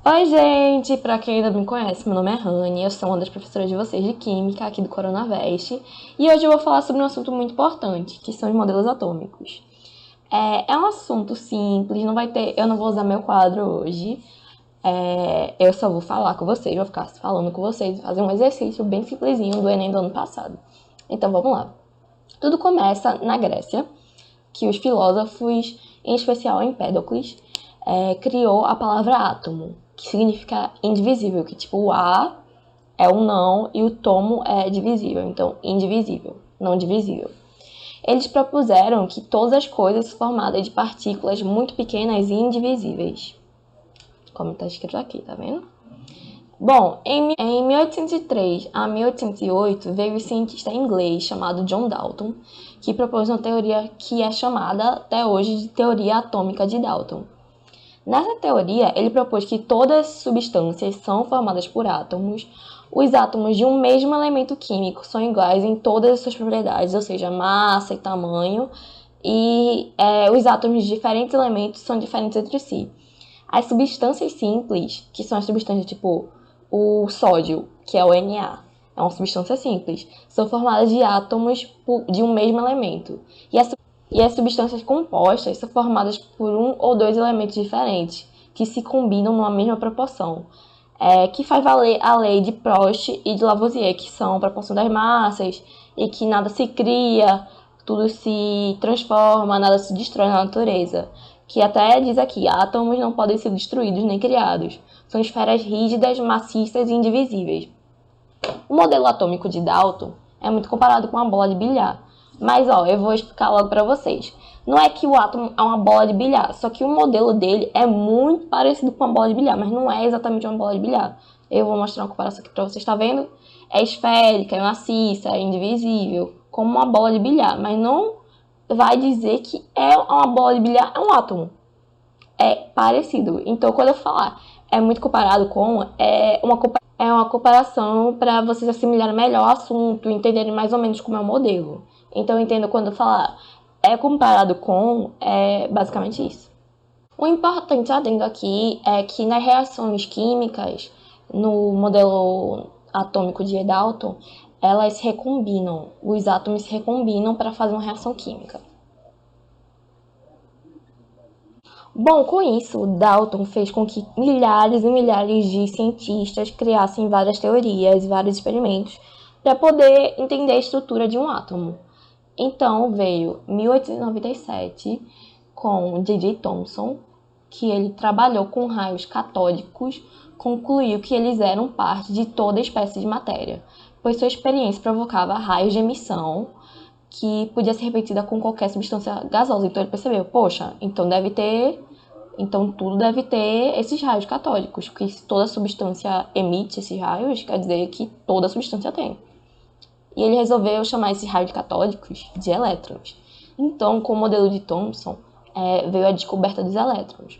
Oi, gente! Pra quem ainda não me conhece, meu nome é Rani, eu sou uma das professoras de vocês de Química aqui do Coronavest e hoje eu vou falar sobre um assunto muito importante, que são os modelos atômicos. É um assunto simples, eu não vou usar meu quadro hoje, eu só vou falar com vocês, vou ficar falando com vocês, fazer um exercício bem simplesinho do Enem do ano passado. Então vamos lá. Tudo começa na Grécia, que os filósofos, em especial Empédocles, criou a palavra átomo, que significa indivisível, que tipo o A é o não e o tomo é divisível, então indivisível, não divisível. Eles propuseram que todas as coisas são formadas de partículas muito pequenas e indivisíveis, como está escrito aqui, tá vendo? Bom, em 1803 a 1808 veio um cientista inglês chamado John Dalton, que propôs uma teoria que é chamada até hoje de teoria atômica de Dalton. Nessa teoria, ele propôs que todas as substâncias são formadas por átomos. Os átomos de um mesmo elemento químico são iguais em todas as suas propriedades, ou seja, massa e tamanho, e os átomos de diferentes elementos são diferentes entre si. As substâncias simples, que são as substâncias tipo o sódio, que é o Na, é uma substância simples, são formadas de átomos de um mesmo elemento. E as substâncias compostas são formadas por um ou dois elementos diferentes, que se combinam numa mesma proporção, que faz valer a lei de Prost e de Lavoisier, que são a proporção das massas, e que nada se cria, tudo se transforma, nada se destrói na natureza. Que até diz aqui, átomos não podem ser destruídos nem criados. São esferas rígidas, maciças e indivisíveis. O modelo atômico de Dalton é muito comparado com uma bola de bilhar. Mas, eu vou explicar logo para vocês. Não é que o átomo é uma bola de bilhar, só que o modelo dele é muito parecido com uma bola de bilhar, mas não é exatamente uma bola de bilhar. Eu vou mostrar uma comparação aqui para vocês, tá vendo? É esférica, é maciça, é indivisível, como uma bola de bilhar, mas não vai dizer que é uma bola de bilhar, é um átomo. É parecido. Então, quando eu falar é muito comparado com, é uma comparação para vocês assimilarem melhor o assunto, entenderem mais ou menos como é o modelo. Então, eu entendo quando eu falar é comparado com, é basicamente isso. O importante adendo aqui é que nas reações químicas, no modelo atômico de Dalton, elas se recombinam, os átomos se recombinam para fazer uma reação química. Bom, com isso, Dalton fez com que milhares e milhares de cientistas criassem várias teorias e vários experimentos para poder entender a estrutura de um átomo. Então veio 1897 com J.J. Thomson, que ele trabalhou com raios catódicos, concluiu que eles eram parte de toda espécie de matéria, pois sua experiência provocava raios de emissão que podia ser repetida com qualquer substância gasosa. Então ele percebeu, poxa, então tudo deve ter esses raios catódicos, porque se toda substância emite esses raios, quer dizer que toda substância tem. E ele resolveu chamar esses raios catódicos de elétrons. Então, com o modelo de Thomson, veio a descoberta dos elétrons.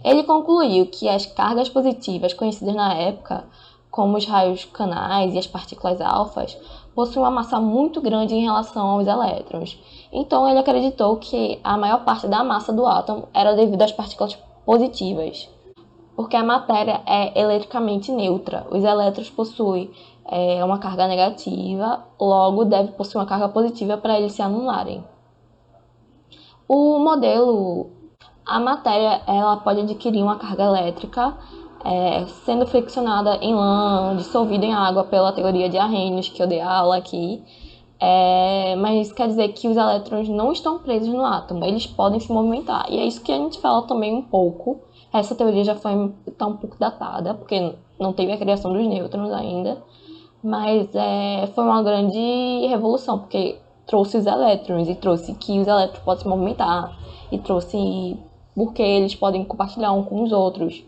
Ele concluiu que as cargas positivas conhecidas na época, como os raios canais e as partículas alfas, possuem uma massa muito grande em relação aos elétrons. Então ele acreditou que a maior parte da massa do átomo era devido às partículas positivas, porque a matéria é eletricamente neutra. Os elétrons possuem uma carga negativa, logo deve possuir uma carga positiva para eles se anularem. O modelo, a matéria ela pode adquirir uma carga elétrica sendo friccionada em lã, dissolvida em água pela teoria de Arrhenius, que eu dei aula aqui. Mas isso quer dizer que os elétrons não estão presos no átomo, eles podem se movimentar. E é isso que a gente fala também um pouco. Essa teoria já está um pouco datada, porque não teve a criação dos nêutrons ainda. Mas foi uma grande revolução, porque trouxe os elétrons e trouxe que os elétrons podem se movimentar. E trouxe porque eles podem compartilhar um com os outros.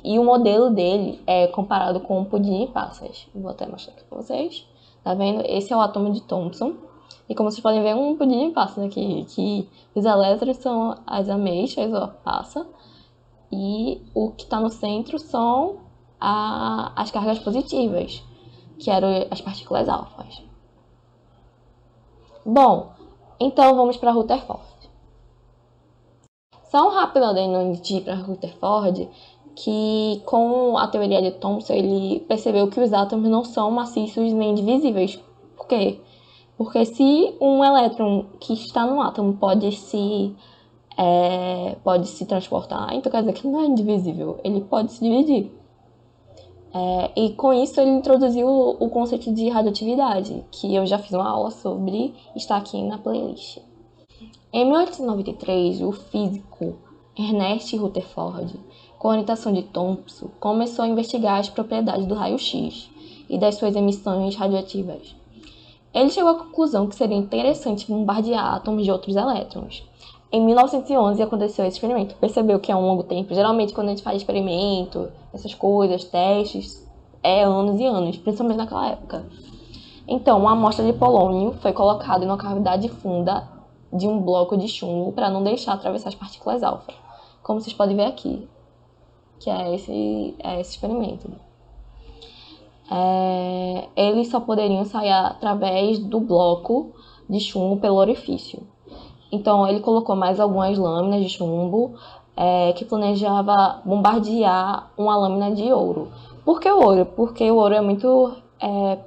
E o modelo dele é comparado com um pudim de passas. Vou até mostrar aqui pra vocês. Tá vendo? Esse é o átomo de Thomson. E como vocês podem ver, um pudim de passas aqui. Que os elétrons são as ameixas ou a passa. E o que está no centro são as cargas positivas, que eram as partículas alfas. Bom, então vamos para Rutherford. Só um rápido adendo de para Rutherford, que com a teoria de Thomson ele percebeu que os átomos não são maciços nem divisíveis. Por quê? Porque se um elétron que está no átomo pode se transportar, então quer dizer que ele não é indivisível, ele pode se dividir. E com isso ele introduziu o conceito de radioatividade, que eu já fiz uma aula sobre, está aqui na playlist. Em 1893, o físico Ernest Rutherford, com a orientação de Thomson, começou a investigar as propriedades do raio-x e das suas emissões radioativas. Ele chegou à conclusão que seria interessante bombardear átomos de outros elétrons. Em 1911 aconteceu esse experimento. Percebeu que é um longo tempo. Geralmente quando a gente faz experimento, essas coisas, testes, é anos e anos, principalmente naquela época. Então, uma amostra de polônio foi colocada em uma cavidade funda de um bloco de chumbo para não deixar atravessar as partículas alfa. Como vocês podem ver aqui, que é esse experimento. Eles só poderiam sair através do bloco de chumbo pelo orifício. Então, ele colocou mais algumas lâminas de chumbo que planejava bombardear uma lâmina de ouro. Por que o ouro? Porque o ouro é muito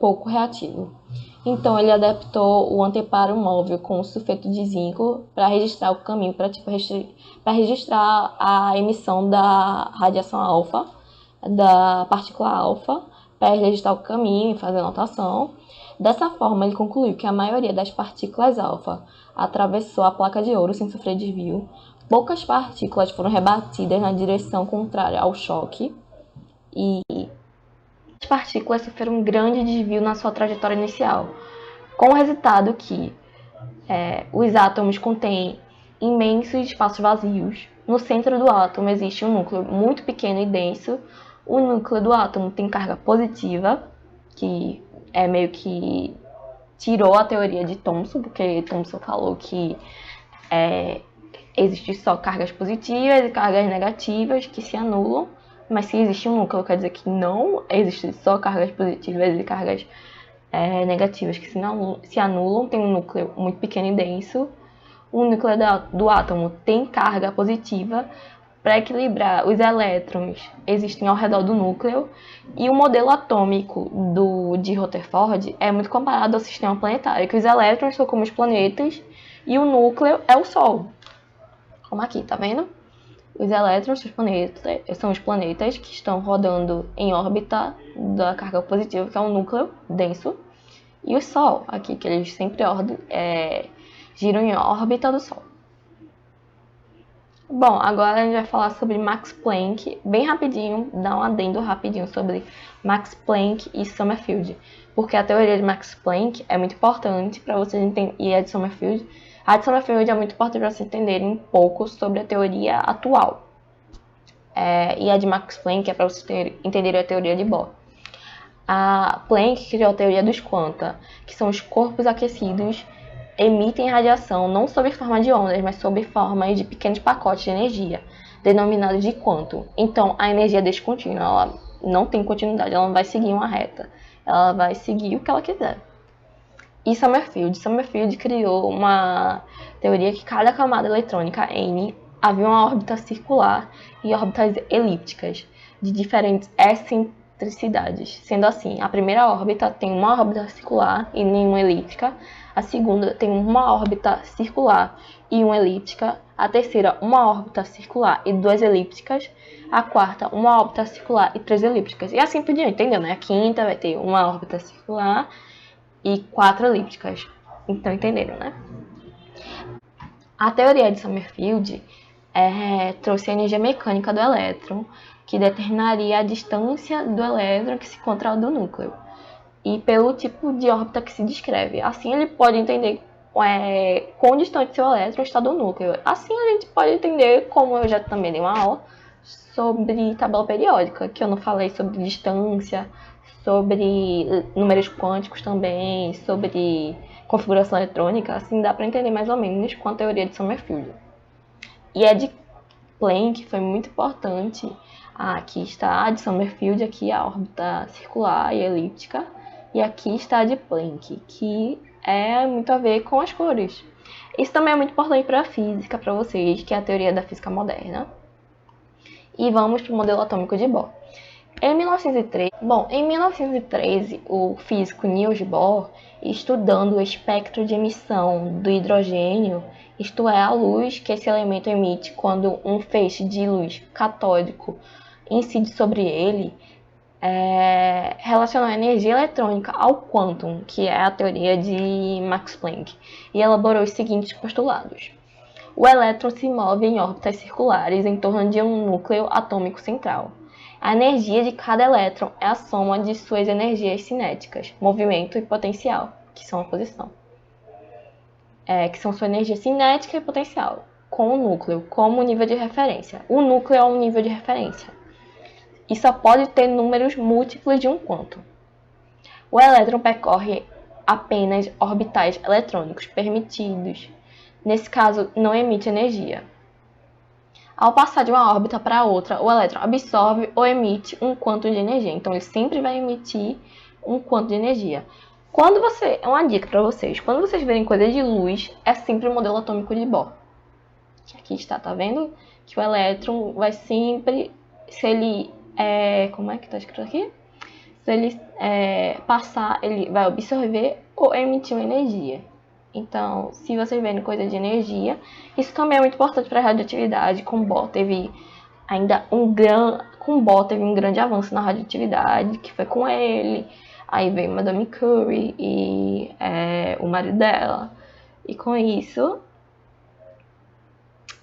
pouco reativo. Então, ele adaptou o anteparo móvel com sulfeto de zinco para registrar o caminho, para registrar a emissão da radiação alfa, da partícula alfa, para registrar o caminho e fazer a notação. Dessa forma, ele concluiu que a maioria das partículas alfa atravessou a placa de ouro sem sofrer desvio. Poucas partículas foram rebatidas na direção contrária ao choque e as partículas sofreram um grande desvio na sua trajetória inicial, com o resultado que os átomos contêm imensos espaços vazios. No centro do átomo existe um núcleo muito pequeno e denso. O núcleo do átomo tem carga positiva, que é meio que tirou a teoria de Thomson, porque Thomson falou que existem só cargas positivas e cargas negativas que se anulam, mas se existe um núcleo, quer dizer que não existe só cargas positivas e cargas negativas que se anulam. Tem um núcleo muito pequeno e denso. O núcleo do átomo tem carga positiva. Para equilibrar os elétrons existem ao redor do núcleo, e o modelo atômico de Rutherford é muito comparado ao sistema planetário, que os elétrons são como os planetas e o núcleo é o Sol. Como aqui, tá vendo? Os elétrons são os planetas que estão rodando em órbita da carga positiva, que é um núcleo denso, e o Sol, aqui, que eles sempre giram em órbita do Sol. Bom, agora a gente vai falar sobre Max Planck, bem rapidinho, dar um adendo rapidinho sobre Max Planck e Sommerfeld, porque a teoria de Max Planck é muito importante para vocês entenderem, e a de Sommerfeld é muito importante para vocês entenderem um pouco sobre a teoria atual. E a de Max Planck é para vocês entenderem a teoria de Bohr. A Planck criou a teoria dos quanta, que são os corpos aquecidos emitem radiação não sob forma de ondas, mas sob forma de pequenos pacotes de energia, denominados de quantum. Então, a energia é descontínua, ela não tem continuidade, ela não vai seguir uma reta, ela vai seguir o que ela quiser. E Sommerfeld criou uma teoria que cada camada eletrônica N havia uma órbita circular e órbitas elípticas de diferentes excentricidades. Sendo assim, a primeira órbita tem uma órbita circular e nenhuma elíptica, a segunda tem uma órbita circular e uma elíptica, a terceira uma órbita circular e 2 elípticas, a quarta uma órbita circular e 3 elípticas, e assim por diante, entendeu, né? A quinta vai ter uma órbita circular e 4 elípticas. Então, entenderam, né? A teoria de Sommerfeld trouxe a energia mecânica do elétron, que determinaria a distância do elétron que se encontra do núcleo, e pelo tipo de órbita que se descreve. Assim, ele pode entender quão distante seu elétron está do núcleo. Assim, a gente pode entender, como eu já também dei uma aula, sobre tabela periódica, que eu não falei sobre distância, sobre números quânticos também, sobre configuração eletrônica. Assim, dá para entender mais ou menos com a teoria de Sommerfeld. E a de Planck foi muito importante. Aqui está a de Sommerfeld, aqui a órbita circular e elíptica. E aqui está a de Planck, que é muito a ver com as cores. Isso também é muito importante para a física, para vocês, que é a teoria da física moderna. E vamos para o modelo atômico de Bohr. Em 1913, o físico Niels Bohr, estudando o espectro de emissão do hidrogênio, isto é, a luz que esse elemento emite quando um feixe de luz catódico incide sobre ele, relacionou a energia eletrônica ao quantum, que é a teoria de Max Planck, e elaborou os seguintes postulados. O elétron se move em órbitas circulares em torno de um núcleo atômico central. A energia de cada elétron é a soma de suas energias cinéticas, movimento e potencial, que são a posição. Que são sua energia cinética e potencial, com o núcleo como nível de referência. O núcleo é um nível de referência. E só pode ter números múltiplos de um quantum. O elétron percorre apenas orbitais eletrônicos permitidos. Nesse caso, não emite energia. Ao passar de uma órbita para outra, o elétron absorve ou emite um quantum de energia. Então, ele sempre vai emitir um quantum de energia. É uma dica para vocês. Quando vocês verem coisa de luz, é sempre o modelo atômico de Bohr. Aqui está, tá vendo? Que o elétron vai sempre, se ele como é que está escrito aqui? Se ele passar, ele vai absorver ou emitir uma energia. Então, se vocês verem coisa de energia, isso também é muito importante para a radioatividade. Com Bohr teve um grande avanço na radioatividade, que foi com ele. Aí veio Madame Curie e o marido dela. E com isso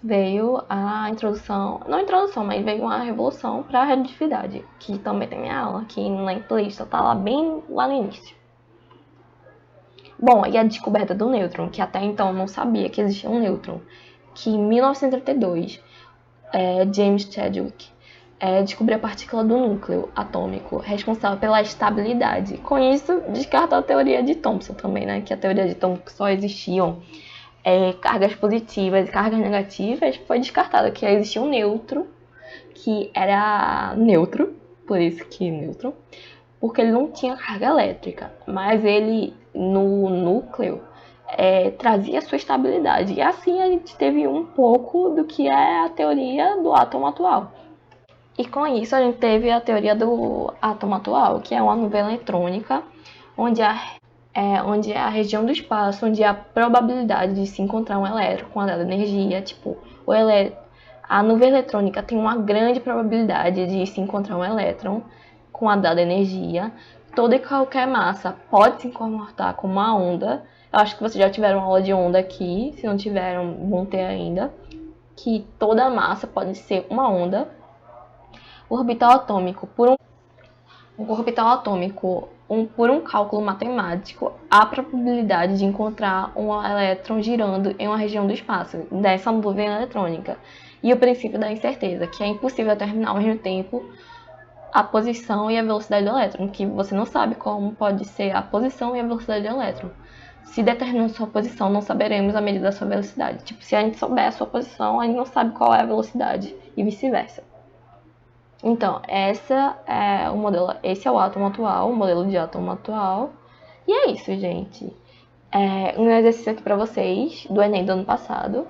veio a introdução, não introdução, mas veio uma revolução para a radioatividade, que também tem minha aula aqui na playlist, tá lá bem lá no início. Bom, e a descoberta do nêutron, que até então não sabia que existia um nêutron, que em 1932, James Chadwick descobriu a partícula do núcleo atômico, responsável pela estabilidade. Com isso, descartou a teoria de Thomson também, né? Que a teoria de Thomson que só existiam cargas positivas e cargas negativas, foi descartada, que existia um nêutron, que era neutro, por isso que nêutron, porque ele não tinha carga elétrica, mas ele, no núcleo, trazia sua estabilidade. E assim a gente teve um pouco do que é a teoria do átomo atual. E com isso a gente teve a teoria do átomo atual, que é uma nuvem eletrônica, onde é a região do espaço onde há a probabilidade de se encontrar um elétron com a dada energia. Tipo, a nuvem eletrônica tem uma grande probabilidade de se encontrar um elétron com a dada energia. Toda e qualquer massa pode se comportar como uma onda. Eu acho que vocês já tiveram aula de onda aqui, se não tiveram, vão ter ainda. Que toda massa pode ser uma onda. O orbital atômico, por um cálculo matemático, há a probabilidade de encontrar um elétron girando em uma região do espaço, dessa nuvem eletrônica. E o princípio da incerteza, que é impossível determinar ao mesmo tempo a posição e a velocidade do elétron, que você não sabe como pode ser a posição e a velocidade do elétron. Se determinamos sua posição, não saberemos a medida da sua velocidade. Tipo, se a gente souber a sua posição, a gente não sabe qual é a velocidade, e vice-versa. Então, esse é o átomo atual, o modelo de átomo atual. E é isso, gente. Um exercício aqui pra vocês, do Enem do ano passado.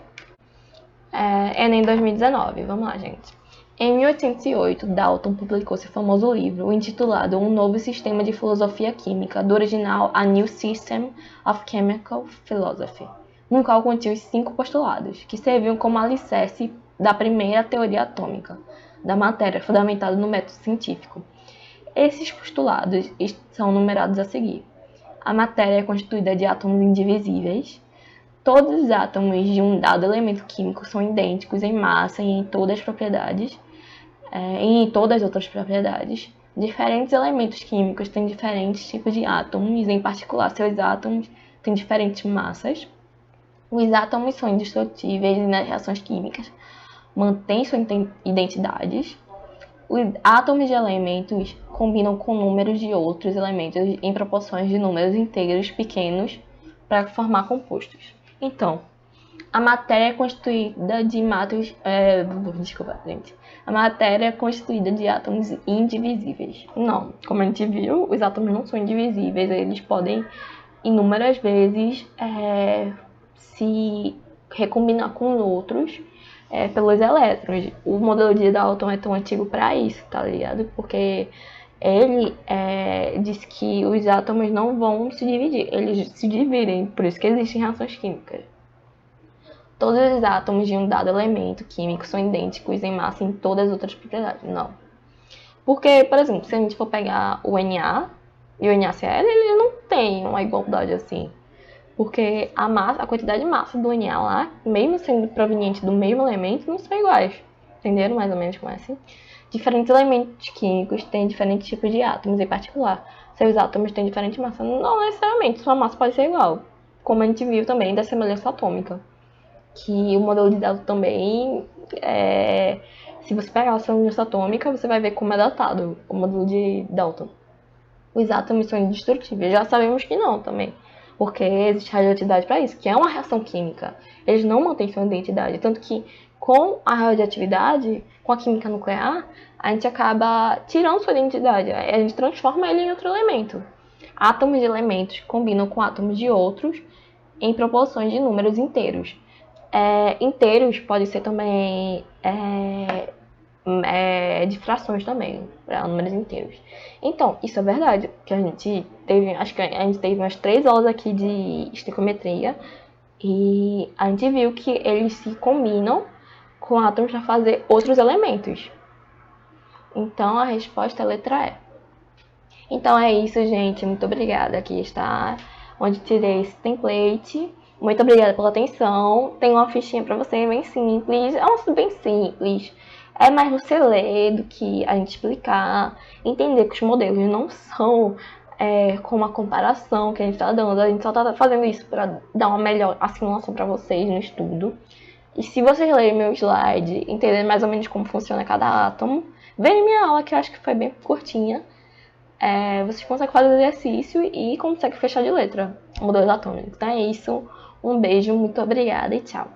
Enem 2019, vamos lá, gente. Em 1808, Dalton publicou seu famoso livro, intitulado Um Novo Sistema de Filosofia Química, do original A New System of Chemical Philosophy, no qual continha os 5 postulados, que serviam como alicerce da primeira teoria atômica da matéria, fundamentada no método científico. Esses postulados são numerados a seguir. A matéria é constituída de átomos indivisíveis. Todos os átomos de um dado elemento químico são idênticos em massa e em todas as propriedades, e em todas as outras propriedades. Diferentes elementos químicos têm diferentes tipos de átomos, em particular, seus átomos têm diferentes massas. Os átomos são indestrutíveis e nas reações químicas mantêm suas identidades. Os átomos de elementos combinam com números de outros elementos em proporções de números inteiros pequenos para formar compostos. Então, a matéria é constituída de A matéria é constituída de átomos indivisíveis. Não, como a gente viu, os átomos não são indivisíveis, eles podem inúmeras vezes se recombinar com outros pelos elétrons. O modelo de Dalton é tão antigo para isso, tá ligado? Porque ele diz que os átomos não vão se dividir, eles se dividem, por isso que existem reações químicas. Todos os átomos de um dado elemento químico são idênticos em massa em todas as outras propriedades. Não. Porque, por exemplo, se a gente for pegar o Na e o NaCl, ele não tem uma igualdade assim. Porque a quantidade de massa do Na lá, mesmo sendo proveniente do mesmo elemento, não são iguais. Entenderam mais ou menos como é assim? Diferentes elementos químicos têm diferentes tipos de átomos, em particular. Seus átomos têm diferente massa. Não necessariamente, sua massa pode ser igual. Como a gente viu também da semelhança atômica. Que o modelo de Dalton também se você pegar a semelhança atômica, você vai ver como é datado o modelo de Dalton. Os átomos são indestrutíveis. Já sabemos que não também. Porque existe radioatividade para isso, que é uma reação química. Eles não mantêm sua identidade. Tanto que com a radioatividade, com a química nuclear, a gente acaba tirando sua identidade. A gente transforma ele em outro elemento. Átomos de elementos combinam com átomos de outros em proporções de números inteiros. Inteiros pode ser também de frações também, para números inteiros. Então, isso é verdade, que a gente teve, acho que a gente teve umas 3 aulas aqui de estequiometria e a gente viu que eles se combinam com átomos para fazer outros elementos. Então, a resposta é a letra E. Então é isso, gente. Muito obrigada. Aqui está onde tirei esse template. Muito obrigada pela atenção. Tem uma fichinha para você bem simples. É um assunto bem simples. É mais você ler do que a gente explicar. Entender que os modelos não são como a comparação que a gente está dando. A gente só está fazendo isso para dar uma melhor assimilação para vocês no estudo. E se vocês lerem meu slide, entender mais ou menos como funciona cada átomo, verem minha aula, que eu acho que foi bem curtinha, vocês conseguem fazer exercício e conseguem fechar de letra modelos atômicos. Então é isso. Um beijo, muito obrigada e tchau.